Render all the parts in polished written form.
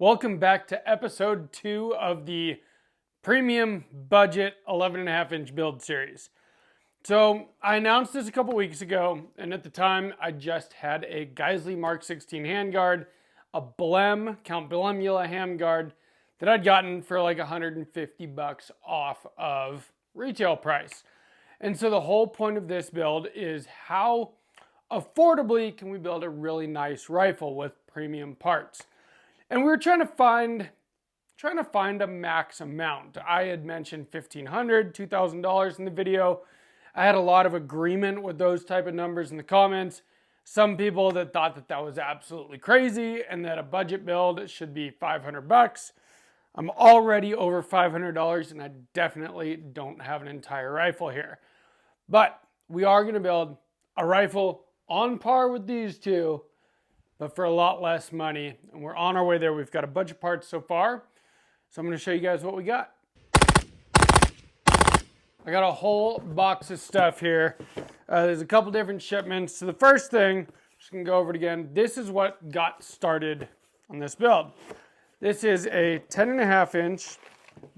Welcome back to episode 2 of the premium budget 11.5-inch build series. So I announced this a couple weeks ago, and at the time I just had a Geissele Mark 16 handguard, a Count Blemula handguard that I'd gotten for like $150 off of retail price. And so the whole point of this build is how affordably can we build a really nice rifle with premium parts. And we were trying to find a max amount. I had mentioned $1,500, $2,000 in the video. I had a lot of agreement with those type of numbers in the comments. Some people that thought that was absolutely crazy and that a budget build should be $500. I'm already over $500 and I definitely don't have an entire rifle here. But we are going to build a rifle on par with these two, but for a lot less money, and we're on our way there. We've got a bunch of parts so far, so I'm going to show you guys what we got. I got a whole box of stuff here. There's a couple different shipments. So the first thing, just going to go over it again, this is what got started on this build. This is a 10.5-inch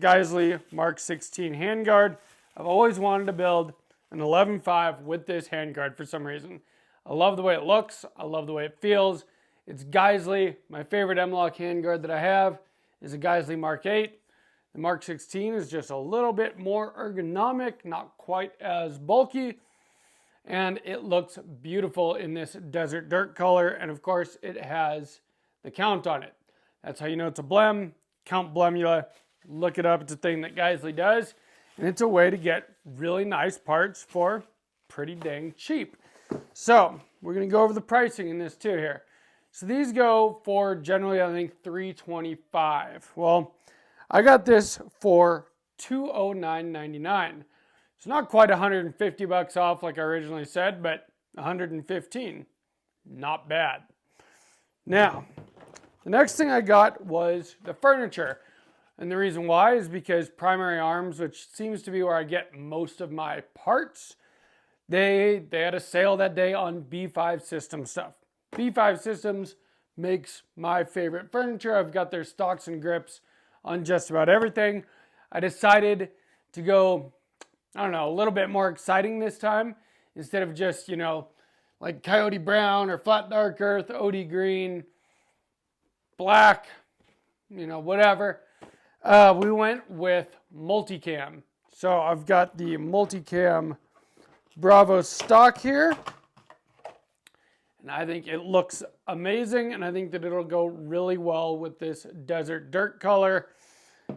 Geissele Mark 16 handguard. I've always wanted to build an 11.5 with this handguard for some reason. I love the way it looks. I love the way it feels. It's Geissele. My favorite M-LOK handguard that I have is a Geissele Mark 8. The Mark 16 is just a little bit more ergonomic, not quite as bulky, and it looks beautiful in this desert dirt color, and of course it has the count on it. That's how you know it's a Count Blemula. Look it up. It's a thing that Geissele does, and it's a way to get really nice parts for pretty dang cheap. So we're going to go over the pricing in this too here. So these go for generally, I think, $325. Well, I got this for $209.99. It's not quite $150 off like I originally said, but $115. Not bad. Now, the next thing I got was the furniture. And the reason why is because Primary Arms, which seems to be where I get most of my parts, they had a sale that day on B5 System stuff. B5 Systems makes my favorite furniture. I've got their stocks and grips on just about everything. I decided to go, I don't know, a little bit more exciting this time. Instead of just, like Coyote Brown or Flat Dark Earth, OD Green, Black, whatever. We went with multicam. So I've got the multicam Bravo stock here, and I think it looks amazing, and I think that it'll go really well with this desert dirt color.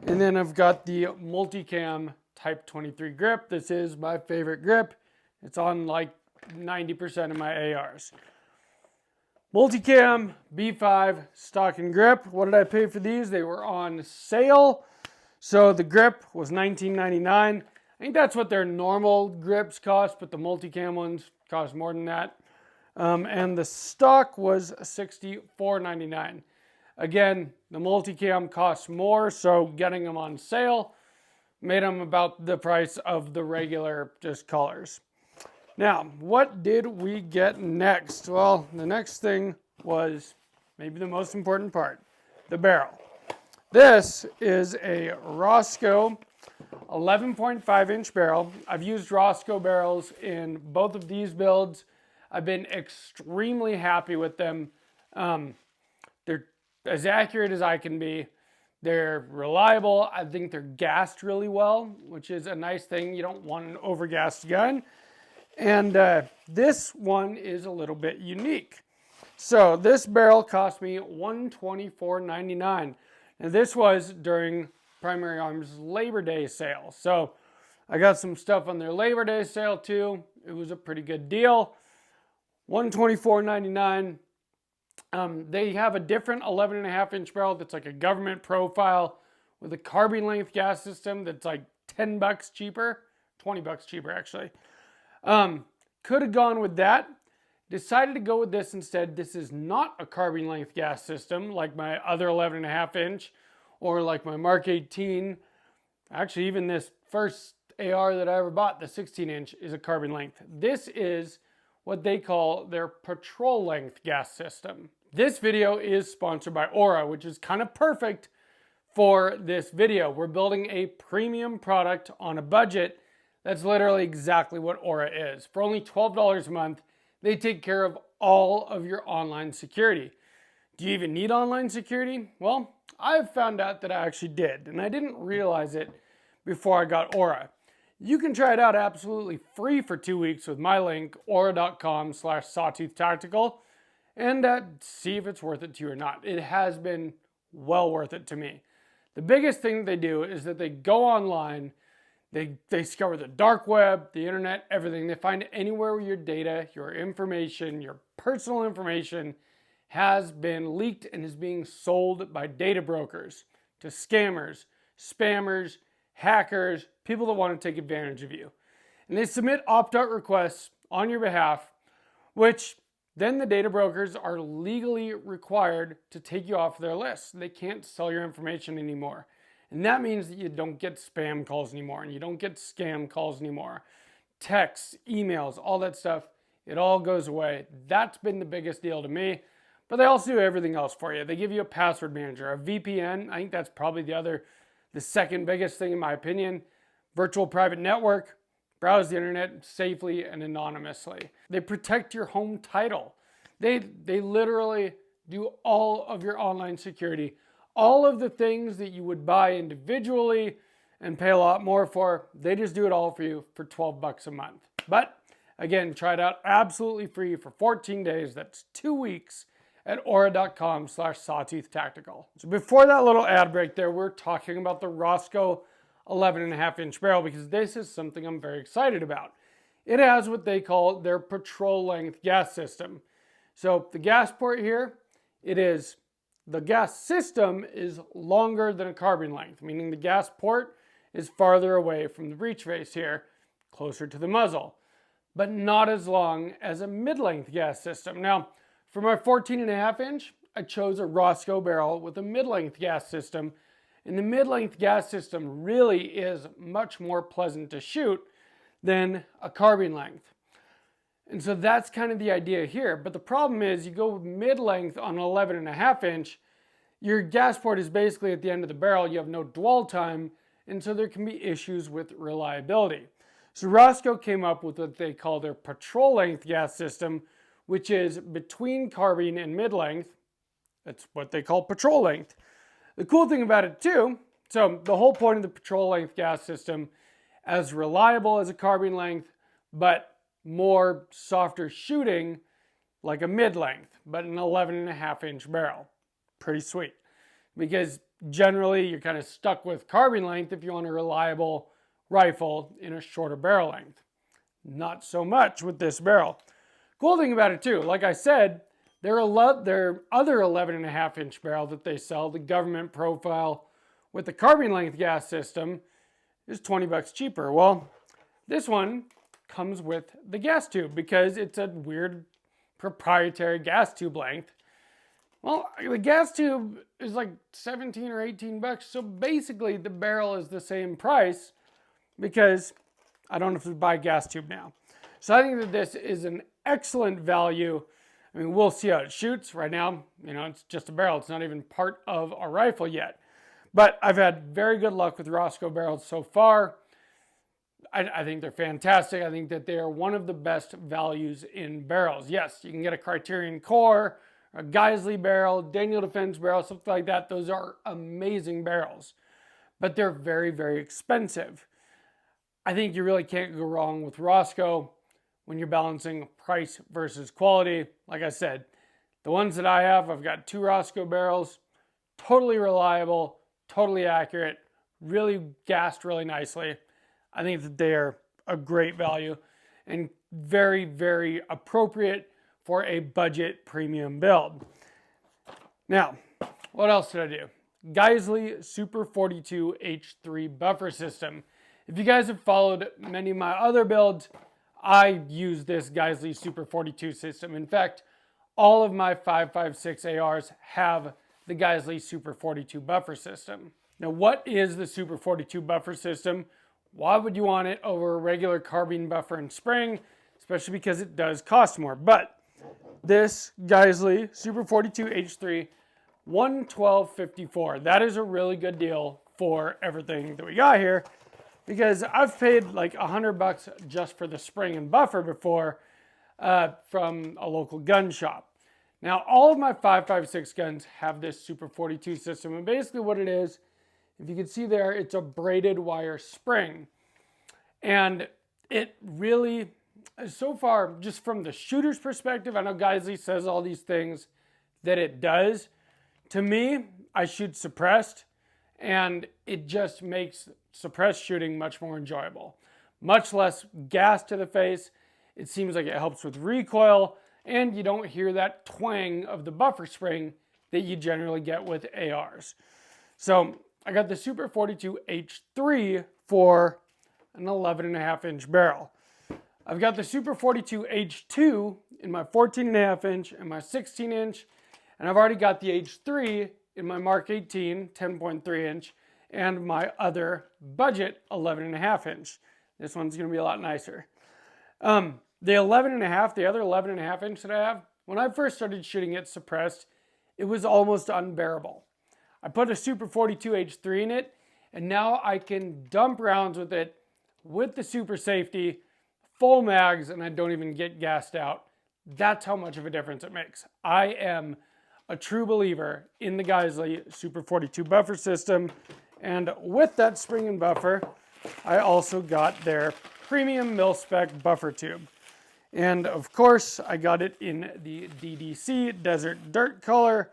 And then I've got the multicam Type 23 grip. This is my favorite grip. It's on like 90% of my ARs. Multicam B5 stock and grip. What did I pay for these? They were on sale. So the grip was $19.99. I think that's what their normal grips cost, but the multicam ones cost more than that. And the stock was $64.99. Again, the multicam costs more, so getting them on sale made them about the price of the regular just colors. Now, what did we get next? Well, the next thing was maybe the most important part, the barrel. This is a Rosco 11.5-inch barrel. I've used Rosco barrels in both of these builds. I've been extremely happy with them. They're as accurate as I can be. They're reliable. I think they're gassed really well, which is a nice thing. You don't want an overgassed gun. And this one is a little bit unique. So this barrel cost me $124.99. And this was during Primary Arms Labor Day sale. So I got some stuff on their Labor Day sale too. It was a pretty good deal. $124.99. They have a different 11.5-inch barrel that's like a government profile with a carbine length gas system that's like $10 cheaper, $20 cheaper actually. Could have gone with that. Decided to go with this instead. This is not a carbine length gas system like my other 11.5-inch or like my Mark 18. Actually, even this first AR that I ever bought, the 16-inch, is a carbine length. This is what they call their patrol length gas system, This video is sponsored by Aura, which is kind of perfect for this video. We're building a premium product on a budget. That's literally exactly what Aura is. For only $12 a month, they take care of all of your online security. Do you even need online security? Well, I've found out that I actually did, and I didn't realize it before I got Aura. You can try it out absolutely free for 2 weeks with my link, aura.com/sawtooth-tactical, and see if it's worth it to you or not. It has been well worth it to me. The biggest thing they do is that they go online, they scour the dark web, the internet, everything. They find anywhere where your data, your information, your personal information has been leaked and is being sold by data brokers to scammers, spammers, hackers, people that want to take advantage of you. And they submit opt-out requests on your behalf, which then the data brokers are legally required to take you off their list. They can't sell your information anymore. And that means that you don't get spam calls anymore and you don't get scam calls anymore. Texts, emails, all that stuff, it all goes away. That's been the biggest deal to me. But they also do everything else for you. They give you a password manager, a VPN. I think that's probably the second biggest thing in my opinion. Virtual private network. Browse the internet safely and anonymously. They protect your home title. They literally do all of your online security. All of the things that you would buy individually and pay a lot more for, they just do it all for you for $12 a month. But again, try it out absolutely free for 14 days. That's 2 weeks at aura.com/sawtooth-tactical. So before that little ad break there, we're talking about the Rosco 11.5-inch barrel because this is something I'm very excited about. It has what they call their patrol length gas system. So the gas port here, the gas system is longer than a carbine length, meaning the gas port is farther away from the breech face here, closer to the muzzle, but not as long as a mid-length gas system. Now, for my 14.5-inch, I chose a Rosco barrel with a mid-length gas system. And the mid-length gas system really is much more pleasant to shoot than a carbine length. And so that's kind of the idea here. But the problem is you go mid-length on an 11.5-inch, your gas port is basically at the end of the barrel. You have no dwell time, and so there can be issues with reliability. So Rosco came up with what they call their patrol length gas system, which is between carbine and mid-length. That's what they call patrol length. The cool thing about it too, so the whole point of the patrol length gas system, as reliable as a carbine length, but more softer shooting like a mid-length, but an 11.5-inch barrel. Pretty sweet. Because generally you're kind of stuck with carbine length if you want a reliable rifle in a shorter barrel length. Not so much with this barrel. Cool thing about it too, like I said, their other 11.5-inch barrel that they sell, the government profile with the carbine length gas system, is $20 cheaper. Well, this one comes with the gas tube because it's a weird proprietary gas tube length. Well, the gas tube is like 17 or 18 bucks. So basically the barrel is the same price because I don't have to buy a gas tube now. So I think that this is an excellent value. I mean, we'll see how it shoots. Right now, it's just a barrel. It's not even part of a rifle yet. But I've had very good luck with Rosco barrels so far. I think they're fantastic. I think that they are one of the best values in barrels. Yes, you can get a Criterion Core, a Geisley barrel, Daniel Defense barrel, something like that. Those are amazing barrels. But they're very, very expensive. I think you really can't go wrong with Rosco when you're balancing price versus quality. Like I said, the ones that I have, I've got 2 Rosco barrels, totally reliable, totally accurate, really gassed really nicely. I think that they're a great value and very, very appropriate for a budget premium build. Now, what else did I do? Geisley Super 42 H3 buffer system. If you guys have followed many of my other builds, I use this Geisley Super 42 system. In fact, all of my 5.56 ARs have the Geisley Super 42 buffer system. Now, what is the Super 42 buffer system? Why would you want it over a regular carbine buffer and spring? Especially because it does cost more. But this Geisley Super 42 H3 $112.54. That is a really good deal for everything that we got here, because I've paid like $100 just for the spring and buffer before from a local gun shop. Now, all of my 5.56 guns have this Super 42 system, and basically what it is, if you can see there, it's a braided wire spring. And it really, so far, just from the shooter's perspective, I know Geisley says all these things that it does. To me, I shoot suppressed, and it just makes suppressed shooting much more enjoyable. Much less gas to the face. It seems like it helps with recoil, and you don't hear that twang of the buffer spring that you generally get with ARs. So I got the Super 42 H3 for an 11.5 inch barrel. I've got the Super 42 H2 in my 14.5 inch and my 16 inch, and I've already got the H3 in my Mark 18 10.3 inch and my other budget 11.5 inch. This one's going to be a lot nicer. The other 11.5 inch that I have, when I first started shooting it suppressed, it was almost unbearable. I put a Super 42 H3 in it, and now I can dump rounds with it with the super safety, full mags, and I don't even get gassed out. That's how much of a difference it makes. I am a true believer in the Geisley Super 42 buffer system, and with that spring and buffer, I also got their premium mil-spec buffer tube. And of course, I got it in the DDC Desert Dirt color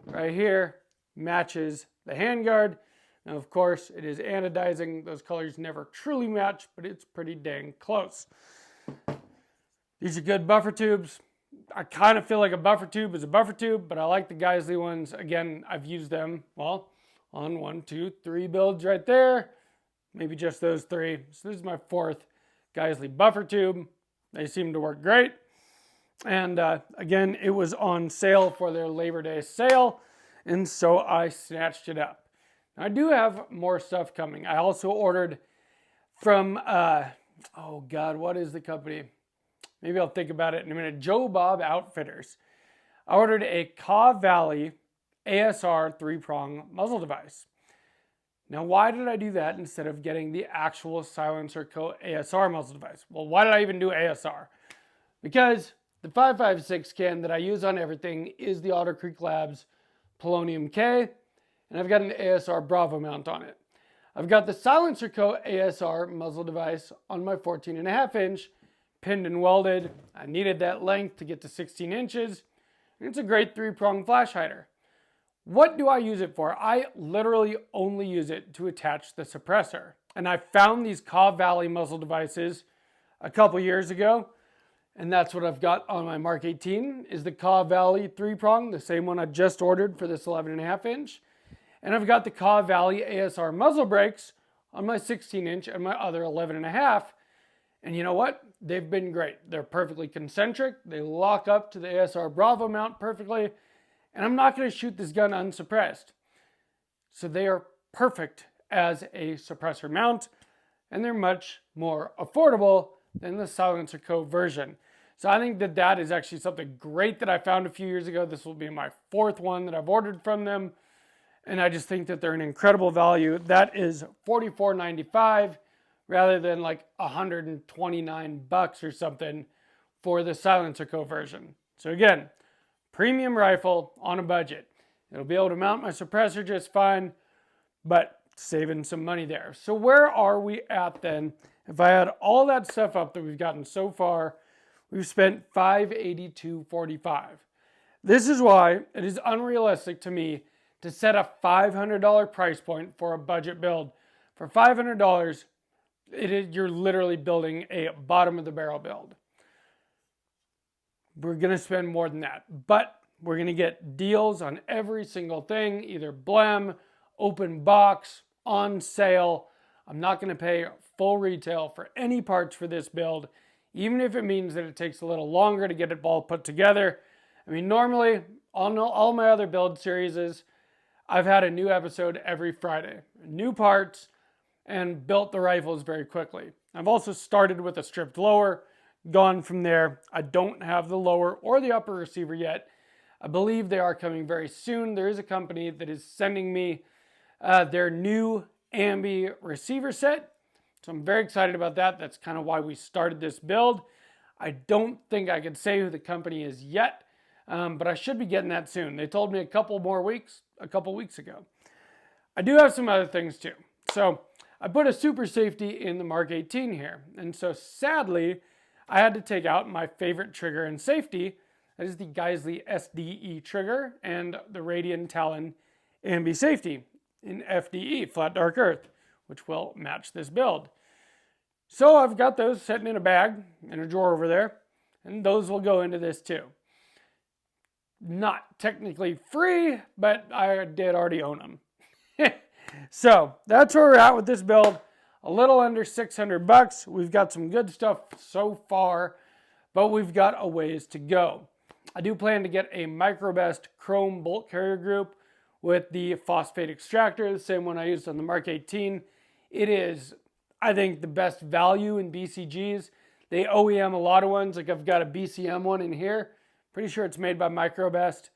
right here. Matches the Handguard. Now, of course, it is anodizing. Those colors never truly match, but it's pretty dang close. These are good buffer tubes. I kind of feel like a buffer tube is a buffer tube, but I like the Geisley ones. Again, I've used them, well, on 1, 2, 3 builds right there. Maybe just those 3. So this is my 4th Geisley buffer tube. They seem to work great. And again, it was on sale for their Labor Day sale, and so I snatched it up. Now, I do have more stuff coming. I also ordered from, oh God, what is the company? Maybe I'll think about it in a minute. Joe Bob Outfitters. I ordered a Kaw Valley ASR 3-prong muzzle device. Now, why did I do that instead of getting the actual Silencer Co. ASR muzzle device? Well, why did I even do ASR? Because the 5.56 can that I use on everything is the Otter Creek Labs Polonium K, and I've got an ASR Bravo mount on it. I've got the Silencer Co. ASR muzzle device on my 14.5 inch, pinned and welded. I needed that length to get to 16 inches, and it's a great 3-prong flash hider. What do I use it for? I literally only use it to attach the suppressor. And I found these Kaw Valley muzzle devices a couple years ago, and that's what I've got on my Mark 18, is the Kaw Valley 3-prong, the same one I just ordered for this 11.5 inch. And I've got the Kaw Valley ASR muzzle brakes on my 16 inch and my other 11.5. And you know what? They've been great. They're perfectly concentric. They lock up to the ASR Bravo mount perfectly. And I'm not going to shoot this gun unsuppressed. So they are perfect as a suppressor mount, and they're much more affordable than the Silencer Co. version. So I think that that is actually something great that I found a few years ago. This will be my 4th one that I've ordered from them. And I just think that they're an incredible value. That is $44.95 rather than like $129 or something for the Silencer Co. version. So again, premium rifle on a budget. It'll be able to mount my suppressor just fine, but saving some money there. So where are we at then? If I add all that stuff up that we've gotten so far, we've spent $582.45. This is why it is unrealistic to me to set a $500 price point for a budget build. For $500, you're literally building a bottom of the barrel build. We're going to spend more than that, but we're going to get deals on every single thing, either blem, open box, on sale. I'm not going to pay full retail for any parts for this build, even if it means that it takes a little longer to get it all put together. I mean, normally on all my other build series, I've had a new episode every Friday, new parts, and built the rifles very quickly. I've also started with a stripped lower, gone from there. I don't have the lower or the upper receiver yet. I believe they are coming very soon. There is a company that is sending me their new ambi receiver set. So I'm very excited about that. That's kind of why we started this build. I don't think I could say who the company is yet, but I should be getting that soon. They told me a couple weeks ago. I do have some other things too. So I put a super safety in the Mark 18 here. And so sadly, I had to take out my favorite trigger in safety. That is the Geissele SDE trigger and the Radian Talon ambi safety in FDE, Flat Dark Earth, which will match this build. So I've got those sitting in a bag in a drawer over there, and those will go into this too. Not technically free, but I did already own them. So that's where we're at with this build. A little under 600 bucks. We've got some good stuff so far, but we've got a ways to go. I do plan to get a Microbest chrome bolt carrier group with the phosphate extractor, the same one I used on the Mark 18. It is, I think, the best value in BCGs. They OEM a lot of ones, like I've got a BCM one in here. Pretty sure it's made by Microbest.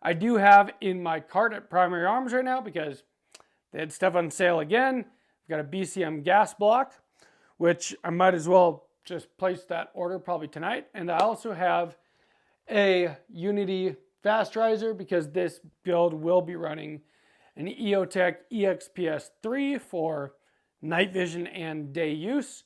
I do have in my cart at Primary Arms right now because they had stuff on sale again. I've got a BCM gas block, which I might as well just place that order probably tonight. And I also have a Unity fast riser because this build will be running an EOTech EXPS 3 for night vision and day use.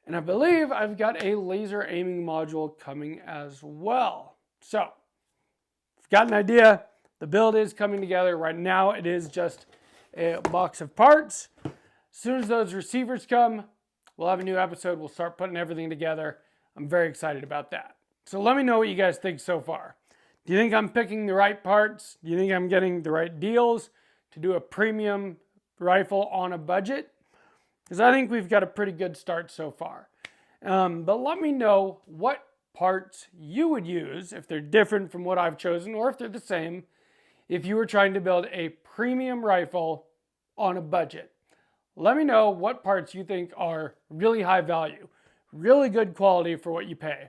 And I believe I've got a laser aiming module coming as well. So, if you've got an idea, the build is coming together. Right now it is just a box of parts. As soon as those receivers come, we'll have a new episode. We'll start putting everything together. I'm very excited about that. So let me know what you guys think so far. Do you think I'm picking the right parts? Do you think I'm getting the right deals to do a premium rifle on a budget? Because I think we've got a pretty good start so far. But let me know what parts you would use if they're different from what I've chosen or if they're the same if you were trying to build a premium rifle on a budget. Let me know what parts you think are really high value, really good quality for what you pay.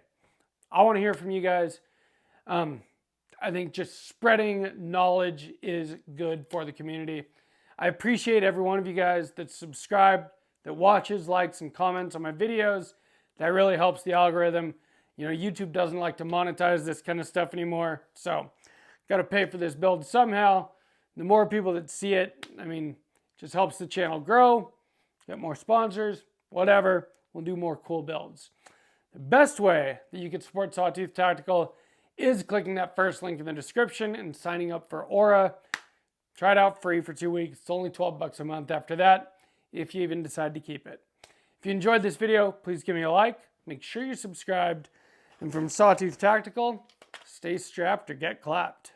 I want to hear from you guys. I think just spreading knowledge is good for the community. I appreciate every one of you guys that's subscribed, that watches, likes, and comments on my videos. That really helps the algorithm. You know, YouTube doesn't like to monetize this kind of stuff anymore. So, got to pay for this build somehow. The more people that see it, I mean, just helps the channel grow, get more sponsors, whatever. We'll do more cool builds. The best way that you can support Sawtooth Tactical is clicking that first link in the description and signing up for Aura. Try it out free for 2 weeks. It's only 12 bucks a month after that, if you even decide to keep it. If you enjoyed this video, please give me a like. Make sure you're subscribed. And from Sawtooth Tactical, stay strapped or get clapped.